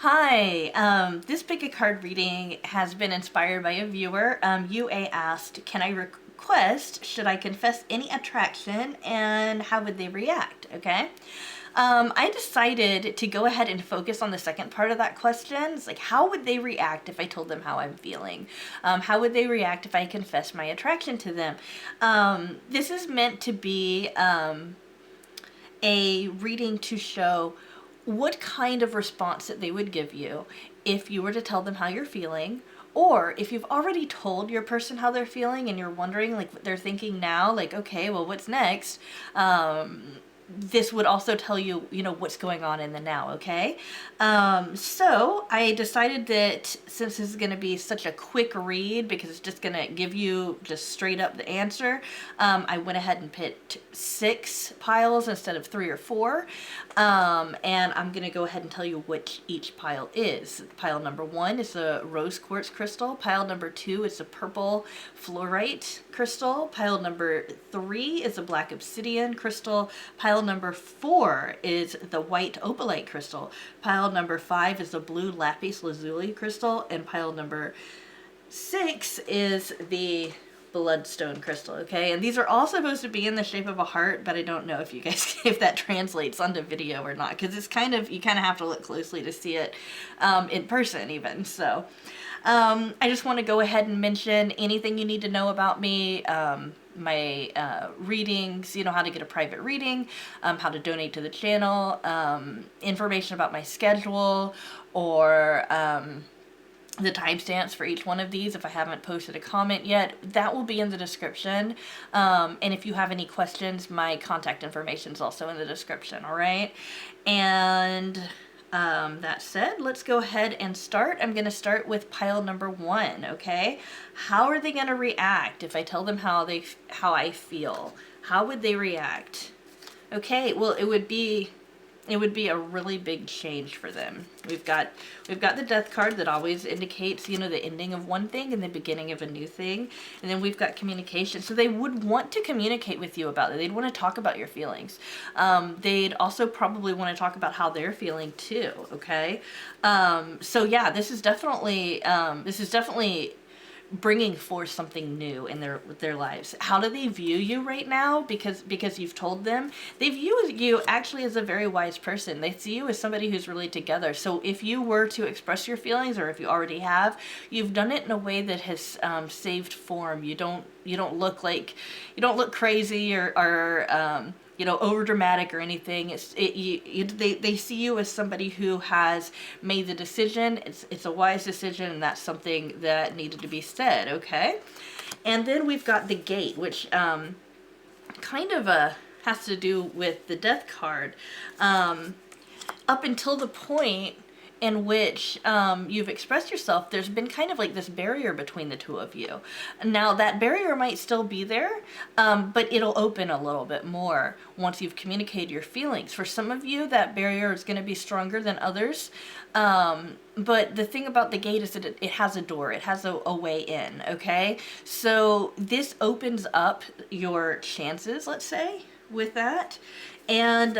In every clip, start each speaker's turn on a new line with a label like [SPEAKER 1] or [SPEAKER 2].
[SPEAKER 1] Hi, this pick a card reading has been inspired by a viewer. UA asked, can I request, should I confess any attraction and how would they react? Okay. I decided to go ahead and focus on the second part of that question. It's like, how would they react if I told them how I'm feeling? How would they react if I confessed my attraction to them? This is meant to be a reading to show what kind of response that they would give you if you were to tell them how you're feeling, or if you've already told your person how they're feeling and you're wondering like what they're thinking now, like, okay, well, what's next? This would also tell you, what's going on in the now, okay? So I decided that since this is going to be such a quick read, because it's just going to give you just straight up the answer, I went ahead and picked 6 piles instead of 3 or 4. And I'm going to go ahead and tell you which each pile is. Pile number 1 is a rose quartz crystal. Pile number 2 is a purple fluorite crystal. Pile number 3 is a black obsidian crystal. Pile number 4 is the white opalite crystal. Pile number 5 is a blue lapis lazuli crystal. And pile number 6 is the Bloodstone crystal, okay? And these are all supposed to be in the shape of a heart, but I don't know if you guys, if that translates onto video or not, because it's you kind of have to look closely to see it in person even. So I just want to go ahead and mention anything you need to know about me, my readings, how to get a private reading, how to donate to the channel, information about my schedule, or the timestamps for each one of these. If I haven't posted a comment yet, that will be in the description. And if you have any questions, my contact information is also in the description, all right? And that said, let's go ahead and start. I'm going to start with pile number 1, okay? How are they going to react if I tell them how I feel? How would they react? Okay, well, it would be a really big change for them. We've got the death card that always indicates, the ending of one thing and the beginning of a new thing. And then we've got communication. So they would want to communicate with you about it. They'd want to talk about your feelings. They'd also probably want to talk about how they're feeling too, okay? So yeah, this is definitely bringing forth something new in their lives. How do they view you right now? Because you've told them, they view you actually as a very wise person. They see you as somebody who's really together. So if you were to express your feelings, or if you already have, you've done it in a way that has saved form. You don't look crazy or over dramatic or anything. They see you as somebody who has made the decision. It's a wise decision, and that's something that needed to be said, okay? And then we've got the gate, which kind of has to do with the death card. Up until the point in which you've expressed yourself, there's been kind of like this barrier between the two of you. Now that barrier might still be there, but it'll open a little bit more once you've communicated your feelings. For some of you, that barrier is going to be stronger than others. But the thing about the gate is that it has a door, it has a way in, okay? So this opens up your chances, let's say, with that. And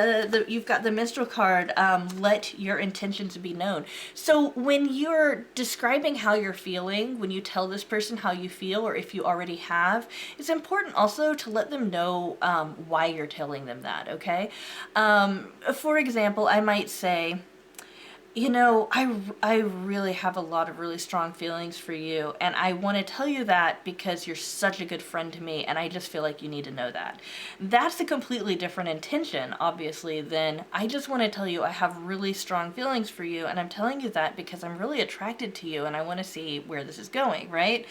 [SPEAKER 1] you've got the minstrel card, let your intentions be known. So when you're describing how you're feeling, when you tell this person how you feel, or if you already have, it's important also to let them know why you're telling them that, okay? For example, I might say, I really have a lot of really strong feelings for you, and I want to tell you that because you're such a good friend to me, and I just feel like you need to know that. That's a completely different intention, obviously, than I just want to tell you I have really strong feelings for you, and I'm telling you that because I'm really attracted to you, and I want to see where this is going, right?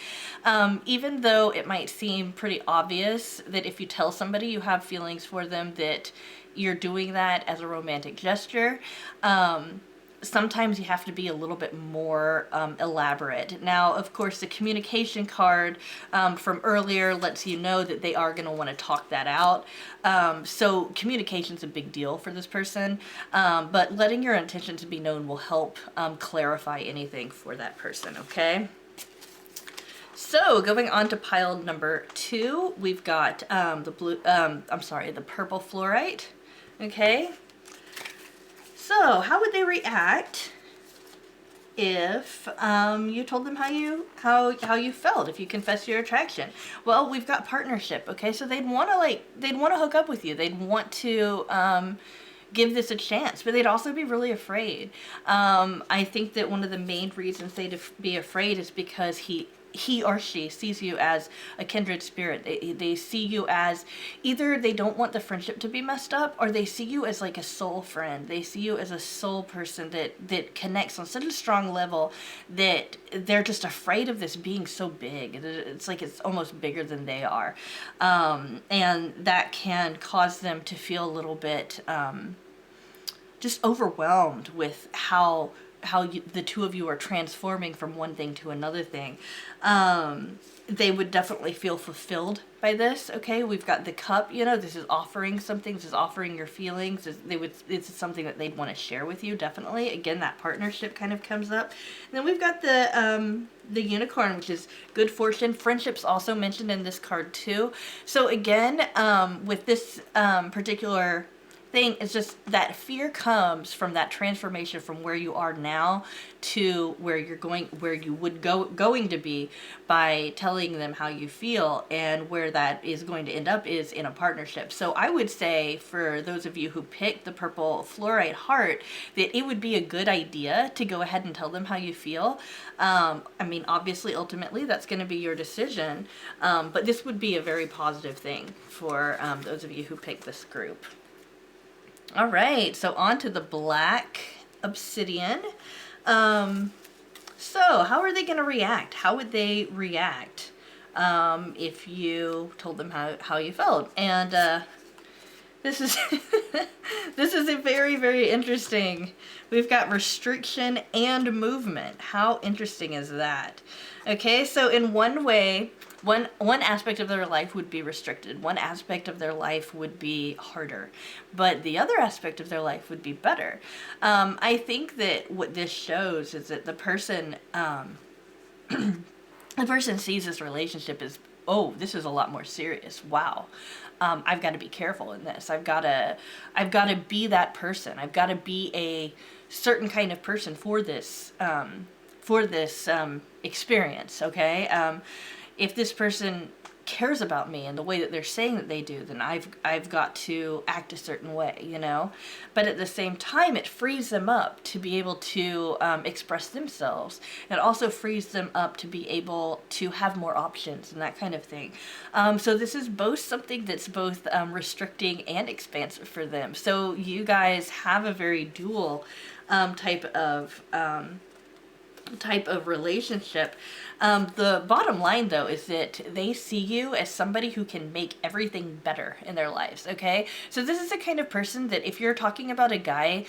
[SPEAKER 1] Even though it might seem pretty obvious that if you tell somebody you have feelings for them, that you're doing that as a romantic gesture, sometimes you have to be a little bit more elaborate. Now, of course, the communication card from earlier lets you know that they are going to want to talk that out. So communication's a big deal for this person, but letting your intentions be known will help clarify anything for that person, okay? So going on to pile number 2, we've got the purple fluorite, okay? So how would they react if you told them how you felt, if you confess your attraction. Well, we've got partnership, okay? So they'd want to hook up with you. They'd want to give this a chance, but they'd also be really afraid. I think that one of the main reasons they'd be afraid is because he or she sees you as a kindred spirit. They see you as, either they don't want the friendship to be messed up, or they see you as like a soul friend. They see you as a soul person that connects on such a strong level that they're just afraid of this being so big. It's like it's almost bigger than they are. And that can cause them to feel a little bit just overwhelmed with how the two of you are transforming from one thing to another thing. They would definitely feel fulfilled by this. Okay, we've got the cup. This is offering something. This is offering your feelings. It's something that they'd want to share with you. Definitely. Again, that partnership kind of comes up. And then we've got the unicorn, which is good fortune. Friendship's also mentioned in this card too. So again, with this particular thing, it's just that fear comes from that transformation from where you are now to where you're going, where you would going to be by telling them how you feel, and where that is going to end up is in a partnership. So I would say for those of you who picked the purple fluorite heart, that it would be a good idea to go ahead and tell them how you feel. I mean, obviously, ultimately, that's going to be your decision, but this would be a very positive thing for those of you who picked this group. All right, so on to the black obsidian. So how are they going to react? How would they react if you told them how you felt? And this is this is a very, very interesting. We've got restriction and movement. How interesting is that? Okay, so in one way, one aspect of their life would be restricted. One aspect of their life would be harder, but the other aspect of their life would be better. I think that what this shows is that the person sees this relationship as, oh, this is a lot more serious. Wow. I've got to be careful in this. I've got to be that person. I've got to be a certain kind of person for this experience. Okay. If this person cares about me in the way that they're saying that they do, then I've got to act a certain way, But at the same time, it frees them up to be able to express themselves. It also frees them up to be able to have more options and that kind of thing. So this is both something that's both restricting and expansive for them. So you guys have a very dual type of relationship. The bottom line, though, is that they see you as somebody who can make everything better in their lives, okay? So this is the kind of person that if you're talking about a guy,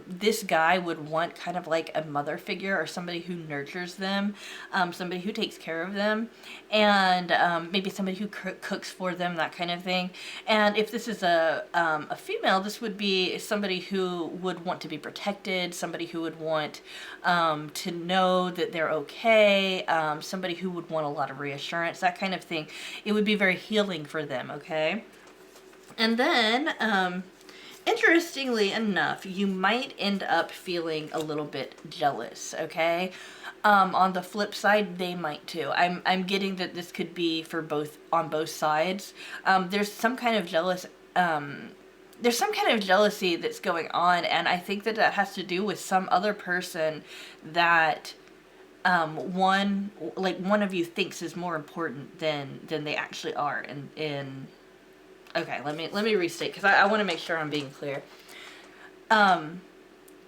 [SPEAKER 1] this guy would want kind of like a mother figure or somebody who nurtures them, somebody who takes care of them, and maybe somebody who cooks for them, that kind of thing. And if this is a female, this would be somebody who would want to be protected, somebody who would want to know that they're okay, somebody who would want a lot of reassurance, that kind of thing. It would be very healing for them, okay? And then, interestingly enough, you might end up feeling a little bit jealous, okay? On the flip side, they might too. I'm getting that this could be for on both sides. There's some kind of jealousy that's going on, and I think that has to do with some other person that one of you thinks is more important than they actually are. And okay, let me restate, because I want to make sure I'm being clear.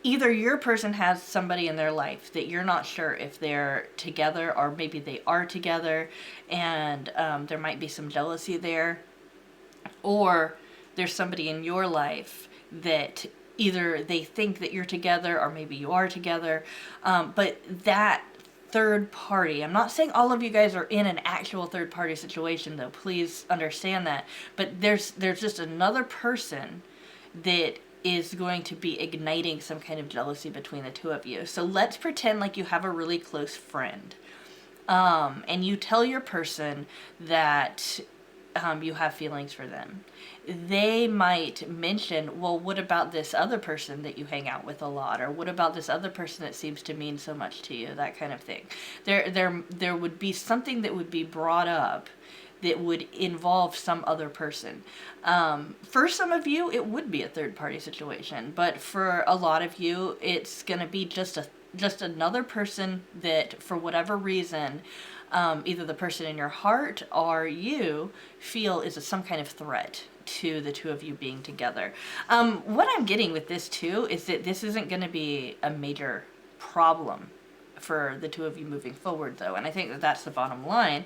[SPEAKER 1] Either your person has somebody in their life that you're not sure if they're together, or maybe they are together, and there might be some jealousy there, or there's somebody in your life that either they think that you're together, or maybe you are together, but that third party, I'm not saying all of you guys are in an actual third party situation, though, please understand that, but there's just another person that is going to be igniting some kind of jealousy between the two of you. So let's pretend like you have a really close friend, and you tell your person that you have feelings for them. They might mention, well, what about this other person that you hang out with a lot, or what about this other person that seems to mean so much to you, that kind of thing. There would be something that would be brought up that would involve some other person. For some of you, it would be a third party situation, but for a lot of you, it's going to be just another person that, for whatever reason, either the person in your heart or you feel is some kind of threat to the two of you being together. What I'm getting with this too is that this isn't going to be a major problem for the two of you moving forward, though, and I think that that's the bottom line.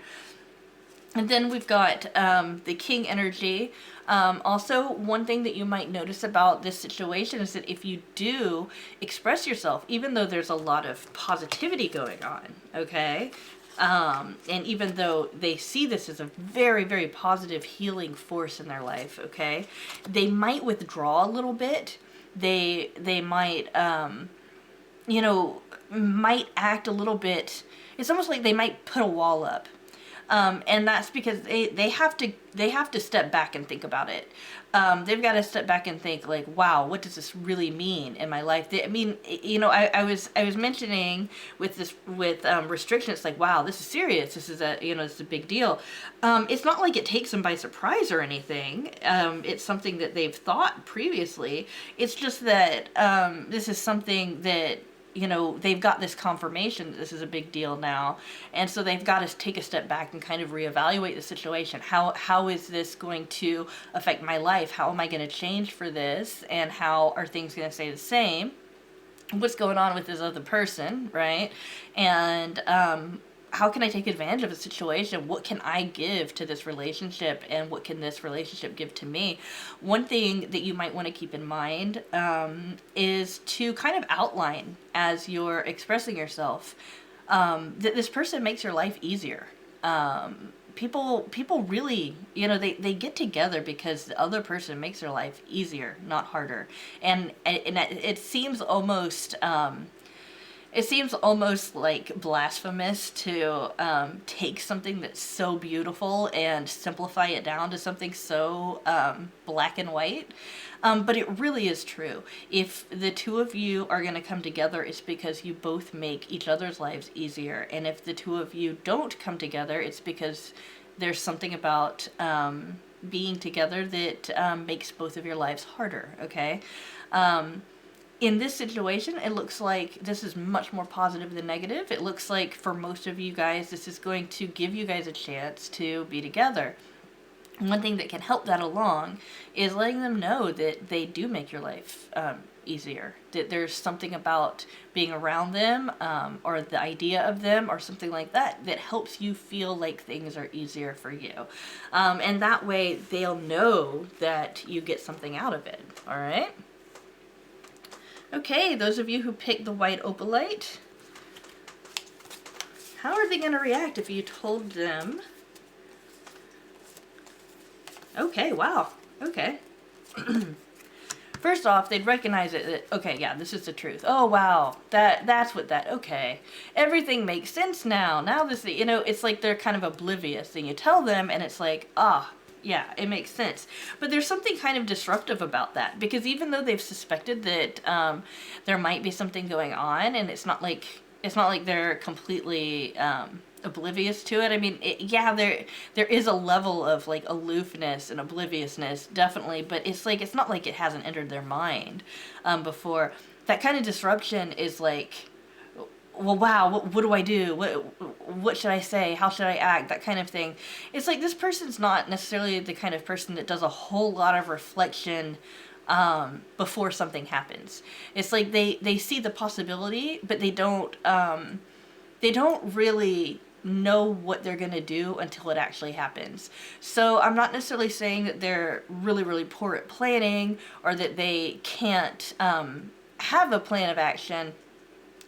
[SPEAKER 1] And then we've got the King energy. Also, one thing that you might notice about this situation is that if you do express yourself, even though there's a lot of positivity going on, okay, and even though they see this as a very, very positive healing force in their life, okay, they might withdraw a little bit. They might, might act a little bit. It's almost like they might put a wall up. And that's because they have to step back and think about it. They've got to step back and think like, wow, what does this really mean in my life? I was mentioning with restriction, it's like, wow, this is serious. This is it's a big deal. It's not like it takes them by surprise or anything. It's something that they've thought previously. It's just that, this is something that, they've got this confirmation that this is a big deal now. And so they've got to take a step back and kind of reevaluate the situation. How is this going to affect my life? How am I going to change for this? And how are things going to stay the same? What's going on with this other person, right? And, how can I take advantage of a situation? What can I give to this relationship, and what can this relationship give to me? One thing that you might want to keep in mind is to kind of outline as you're expressing yourself that this person makes your life easier. People really, they get together because the other person makes their life easier, not harder. And it seems almost... it seems almost like blasphemous to take something that's so beautiful and simplify it down to something so black and white. But it really is true. If the two of you are going to come together, it's because you both make each other's lives easier. And if the two of you don't come together, it's because there's something about being together that makes both of your lives harder, okay? In this situation, it looks like this is much more positive than negative. It looks like for most of you guys, this is going to give you guys a chance to be together. One thing that can help that along is letting them know that they do make your life easier. That there's something about being around them or the idea of them or something like that that helps you feel like things are easier for you. And that way they'll know that you get something out of it. All right? Okay, those of you who picked the white opalite, how are they going to react if you told them? Okay, wow. Okay. First off, they'd recognize it that, okay, yeah, this is the truth. Oh, wow, that's what that, okay. Everything makes sense now. Now this, it's like they're kind of oblivious. And you tell them, and it's like, yeah, it makes sense. But there's something kind of disruptive about that, because even though they've suspected that there might be something going on, and it's not like they're completely oblivious to it. I mean, there is a level of like aloofness and obliviousness, definitely, but it's not like it hasn't entered their mind before. That kind of disruption is like, well, wow, what do I do? What should I say? How should I act? That kind of thing. It's like this person's not necessarily the kind of person that does a whole lot of reflection before something happens. It's like they see the possibility, but they don't really know what they're going to do until it actually happens. So I'm not necessarily saying that they're really, really poor at planning or that they can't have a plan of action.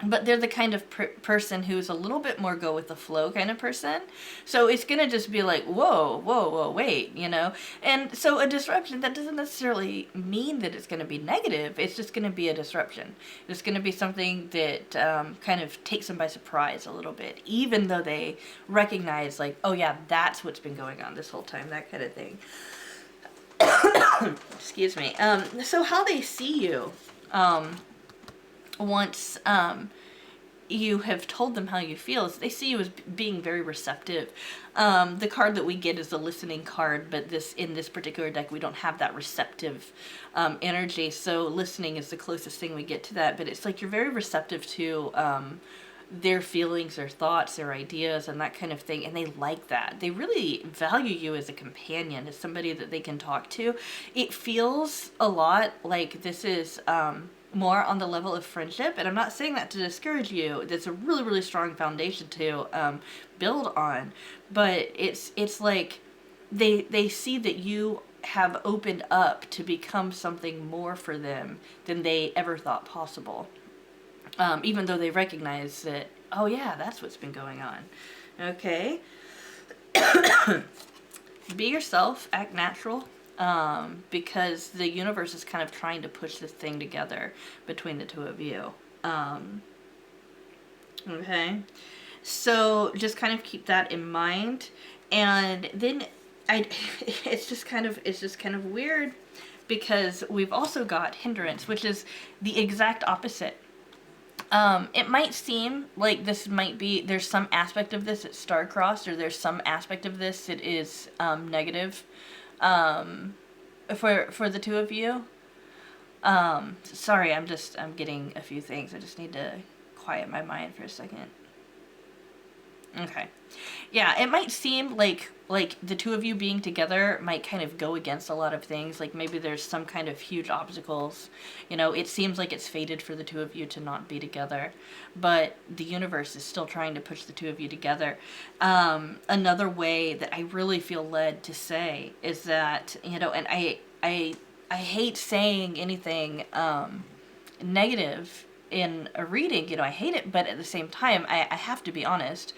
[SPEAKER 1] but they're the kind of person who's a little bit more go with the flow kind of person. So it's going to just be like, whoa, whoa, whoa, wait, you know? And so a disruption, that doesn't necessarily mean that it's going to be negative. It's just going to be a disruption. It's going to be something that kind of takes them by surprise a little bit, even though they recognize, like, oh yeah, that's what's been going on this whole time, that kind of thing. Excuse me. So how they see you, once you have told them how you feel, is they see you as being very receptive. The card that we get is the listening card, but in this particular deck we don't have that receptive energy, so listening is the closest thing we get to that. But it's like you're very receptive to their feelings, their thoughts, their ideas, and that kind of thing, and they like that. They really value you as a companion, as somebody that they can talk to. It feels a lot like this is more on the level of friendship, and I'm not saying that to discourage you. That's a really, really strong foundation to build on, but it's like they see that you have opened up to become something more for them than they ever thought possible, even though they recognize that, oh yeah, that's what's been going on. Okay. Be yourself, act natural. Because the universe is kind of trying to push this thing together between the two of you. Okay, so just kind of keep that in mind, and then it's just kind of weird, because we've also got hindrance, which is the exact opposite. It might seem like there's some aspect of this that's star-crossed, or there's some aspect of this that is negative. For the two of you. Sorry, I'm getting a few things. I just need to quiet my mind for a second. Okay. Yeah, it might seem like the two of you being together might kind of go against a lot of things. Like maybe there's some kind of huge obstacles. You know, it seems like it's fated for the two of you to not be together, but the universe is still trying to push the two of you together. Another way that I really feel led to say is that, you know, and I hate saying anything negative in a reading, you know, I hate it, but at the same time, I have to be honest,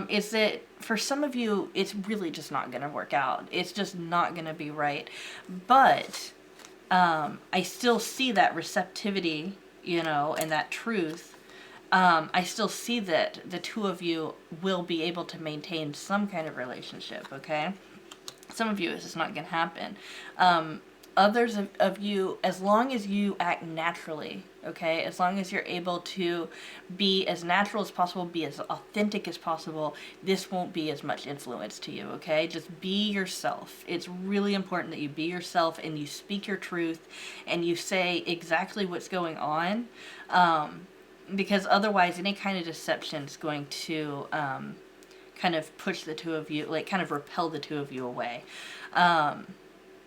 [SPEAKER 1] is that for some of you, it's really just not going to work out. It's just not going to be right. But I still see that receptivity, you know, and that truth. I still see that the two of you will be able to maintain some kind of relationship, okay? Some of you, it's just not going to happen. Others of you, as long as you act naturally, okay, as long as you're able to be as natural as possible, be as authentic as possible, this won't be as much influence to you, okay? Just be yourself. It's really important that you be yourself and you speak your truth and you say exactly what's going on, because otherwise any kind of deception is going to kind of push the two of you, like kind of repel the two of you away.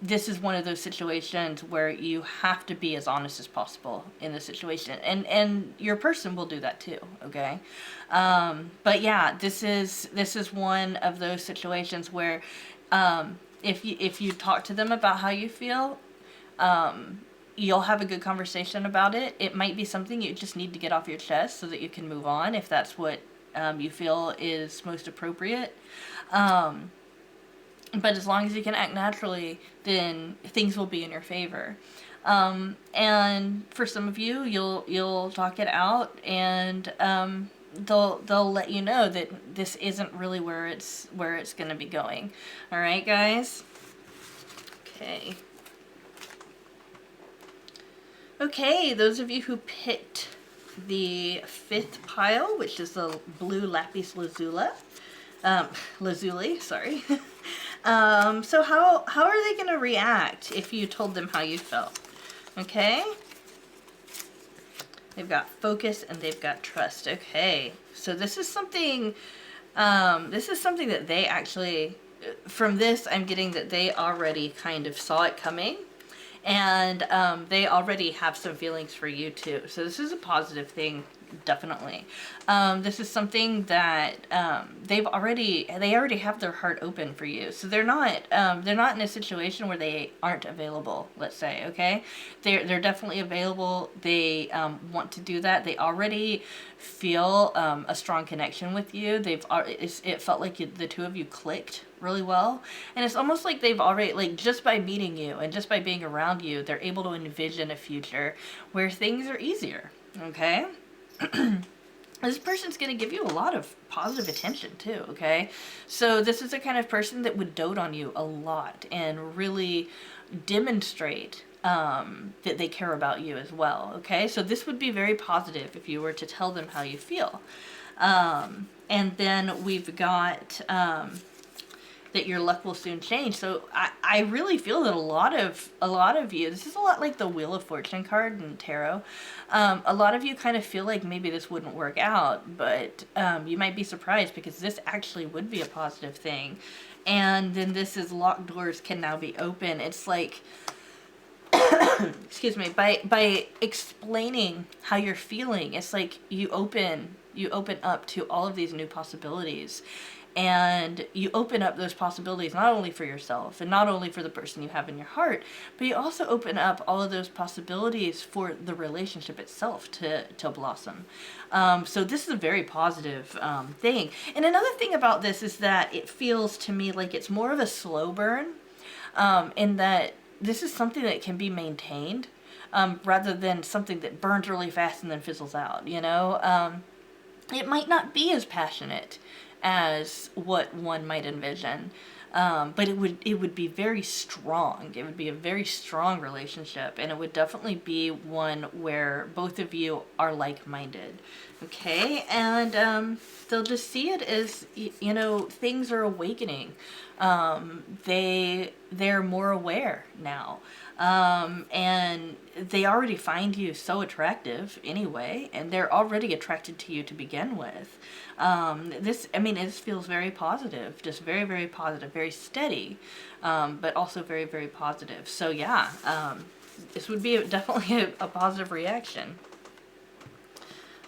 [SPEAKER 1] This is one of those situations where you have to be as honest as possible in the situation, and your person will do that too, okay? But yeah, this is one of those situations where if you talk to them about how you feel, you'll have a good conversation about it. It might be something you just need to get off your chest so that you can move on, if that's what you feel is most appropriate. But as long as you can act naturally, then things will be in your favor. And for some of you, you'll talk it out, and they'll let you know that this isn't really where it's going to be going. All right, guys. Okay. Okay, those of you who picked the 5th pile, which is the blue Lapis Lazuli, sorry. So how are they going to react if you told them how you felt? Okay. They've got focus and they've got trust. Okay. So this is something that they actually, from this, I'm getting that they already kind of saw it coming, and they already have some feelings for you too. So this is a positive thing definitely. This is something that they already have their heart open for you. So they're not in a situation where they aren't available. Let's say, okay, they're definitely available. They want to do that. They already feel a strong connection with you. It felt like the two of you clicked really well, and it's almost like they've already, like, just by meeting you and just by being around you, they're able to envision a future where things are easier. Okay. This person's going to give you a lot of positive attention too, okay? So this is the kind of person that would dote on you a lot and really demonstrate that they care about you as well, okay? So this would be very positive if you were to tell them how you feel. And then we've got that your luck will soon change. So I really feel that a lot of you, this is a lot like the Wheel of Fortune card in tarot. A lot of you kind of feel like maybe this wouldn't work out, but you might be surprised because this actually would be a positive thing. And then this is locked doors can now be open. It's like, excuse me, by explaining how you're feeling, it's like you open up to all of these new possibilities. And you open up those possibilities not only for yourself and not only for the person you have in your heart, but you also open up all of those possibilities for the relationship itself to blossom. So this is a very positive thing. And another thing about this is that it feels to me like it's more of a slow burn, in that this is something that can be maintained, rather than something that burns really fast and then fizzles out, you know? It might not be as passionate as what one might envision, but it would be very strong. It would be a very strong relationship, and it would definitely be one where both of you are like-minded. Okay, and they'll just see it as, you know, things are awakening. They're more aware now. And they already find you so attractive anyway, and they're already attracted to you to begin with. It feels very positive, just very, very positive, very steady, but also very, very positive. So yeah, this would be definitely a positive reaction.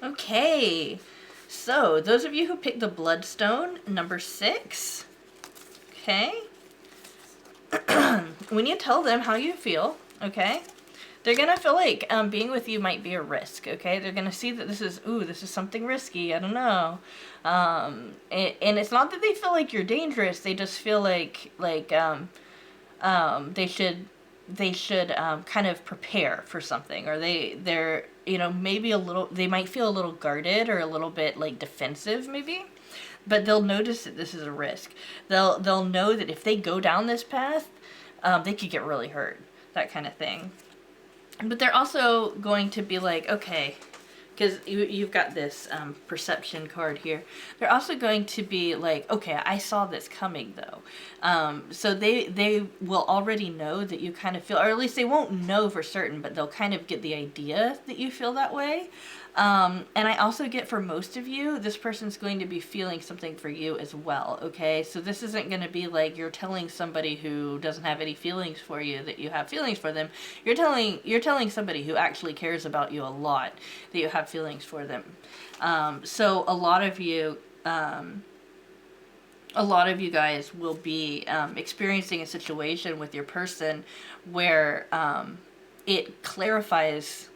[SPEAKER 1] Okay, so those of you who picked the Bloodstone, number 6, okay, when you tell them how you feel, okay, they're going to feel like being with you might be a risk, okay? They're going to see that this is something risky, I don't know. And it's not that they feel like you're dangerous, they just feel like they should kind of prepare for something, or they're, you know, maybe they might feel a little guarded or a little bit like defensive maybe. But they'll notice that this is a risk. They'll know that if they go down this path, they could get really hurt, that kind of thing. But they're also going to be like, okay, because you've got this perception card here. They're also going to be like, okay, I saw this coming though. So they will already know that you kind of feel, or at least they won't know for certain, but they'll kind of get the idea that you feel that way. And I also get, for most of you, this person's going to be feeling something for you as well, okay? So this isn't going to be like you're telling somebody who doesn't have any feelings for you that you have feelings for them. You're telling somebody who actually cares about you a lot that you have feelings for them. So a lot of you guys will be experiencing a situation with your person where it clarifies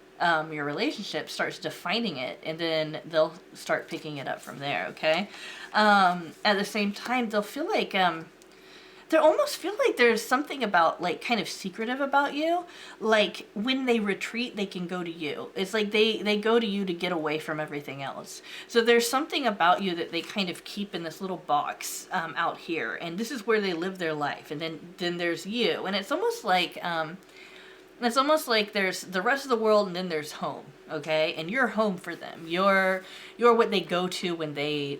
[SPEAKER 1] your relationship, starts defining it, and then they'll start picking it up from there, okay? At the same time, they'll feel like, they almost feel like there's something about, like, kind of secretive about you. Like, when they retreat, they can go to you. It's like they go to you to get away from everything else. So there's something about you that they kind of keep in this little box out here, and this is where they live their life. And then there's you, and it's almost like there's the rest of the world, and then there's home, okay? And you're home for them. You're what they go to when they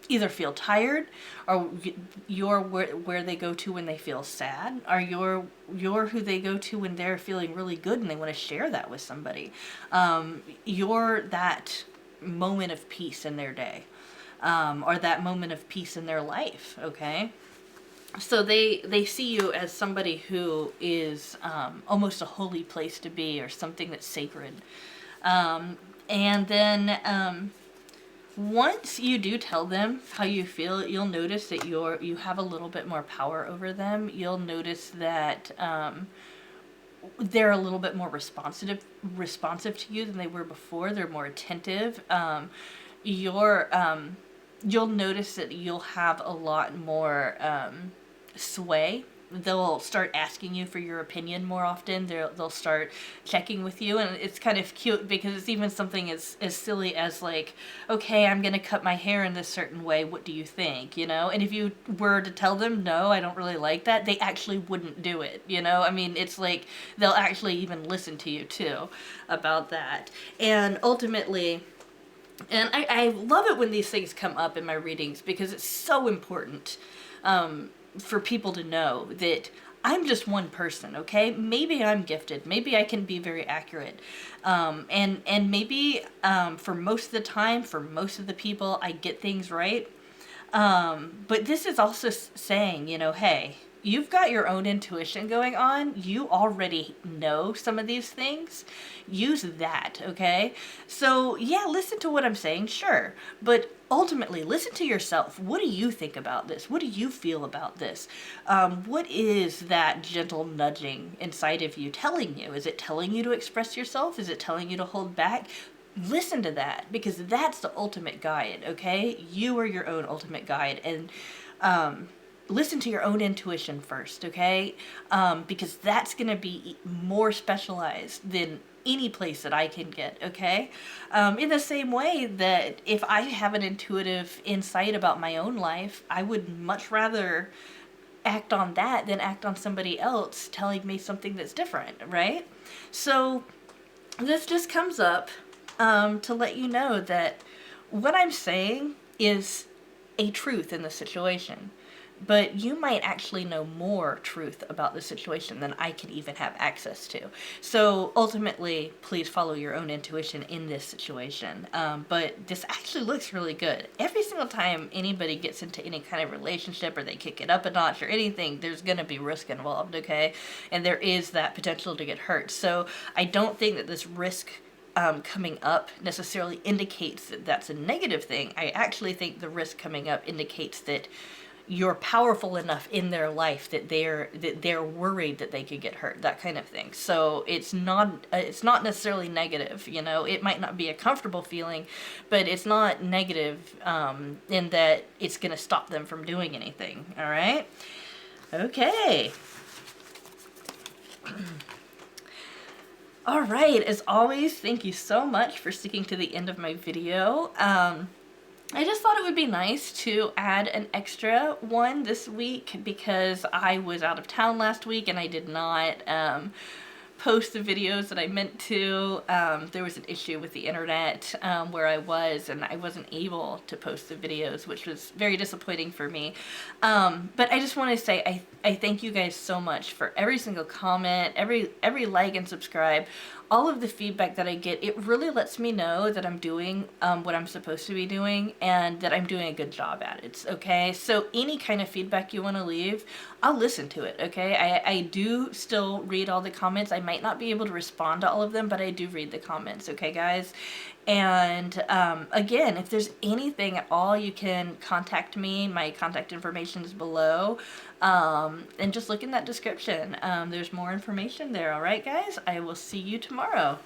[SPEAKER 1] either feel tired, or you're where they go to when they feel sad, or you're who they go to when they're feeling really good and they want to share that with somebody. You're that moment of peace in their day, or that moment of peace in their life, okay? So they see you as somebody who is almost a holy place to be, or something that's sacred. And then once you do tell them how you feel, you'll notice that you have a little bit more power over them. You'll notice that they're a little bit more responsive to you than they were before. They're more attentive. You're you'll notice that you'll have a lot more sway. They'll start asking you for your opinion more often. They'll start checking with you, and it's kind of cute because it's even something as silly as like, okay, I'm gonna cut my hair in this certain way. What do you think? You know, and if you were to tell them no, I don't really like that, they actually wouldn't do it. You know, I mean, it's like they'll actually even listen to you too about that, and ultimately. And I love it when these things come up in my readings because it's so important for people to know that I'm just one person, okay? Maybe I'm gifted. Maybe I can be very accurate. And maybe for most of the time, for most of the people, I get things right. But this is also saying, you know, hey, you've got your own intuition going on. You already know some of these things. Use that, okay? So, yeah, listen to what I'm saying, sure. But ultimately, listen to yourself. What do you think about this? What do you feel about this? What is that gentle nudging inside of you telling you? Is it telling you to express yourself? Is it telling you to hold back? Listen to that, because that's the ultimate guide, okay? You are your own ultimate guide, and listen to your own intuition first, okay? Because that's going to be more specialized than any place that I can get, okay? In the same way that if I have an intuitive insight about my own life, I would much rather act on that than act on somebody else telling me something that's different, right? So this just comes up to let you know that what I'm saying is a truth in the situation. But you might actually know more truth about the situation than I can even have access to. So ultimately, please follow your own intuition in this situation. But this actually looks really good. Every single time anybody gets into any kind of relationship or they kick it up a notch or anything, there's going to be risk involved, okay? And there is that potential to get hurt. So I don't think that this risk coming up necessarily indicates that that's a negative thing. I actually think the risk coming up indicates that you're powerful enough in their life that they're worried that they could get hurt, that kind of thing. So it's not necessarily negative, you know. It might not be a comfortable feeling, but it's not negative in that it's going to stop them from doing anything. All right. Okay. All right, as always, thank you so much for sticking to the end of my video. I just thought it would be nice to add an extra one this week because I was out of town last week and I did not post the videos that I meant to. There was an issue with the internet where I was, and I wasn't able to post the videos, which was very disappointing for me. But I just want to say I thank you guys so much for every single comment, every like and subscribe. All of the feedback that I get, it really lets me know that I'm doing what I'm supposed to be doing and that I'm doing a good job at it, okay? So any kind of feedback you want to leave, I'll listen to it, okay? I do still read all the comments. I might not be able to respond to all of them, but I do read the comments, okay, guys? And again, if there's anything at all, you can contact me. My contact information is below. And just look in that description. There's more information there. All right, guys? I will see you tomorrow.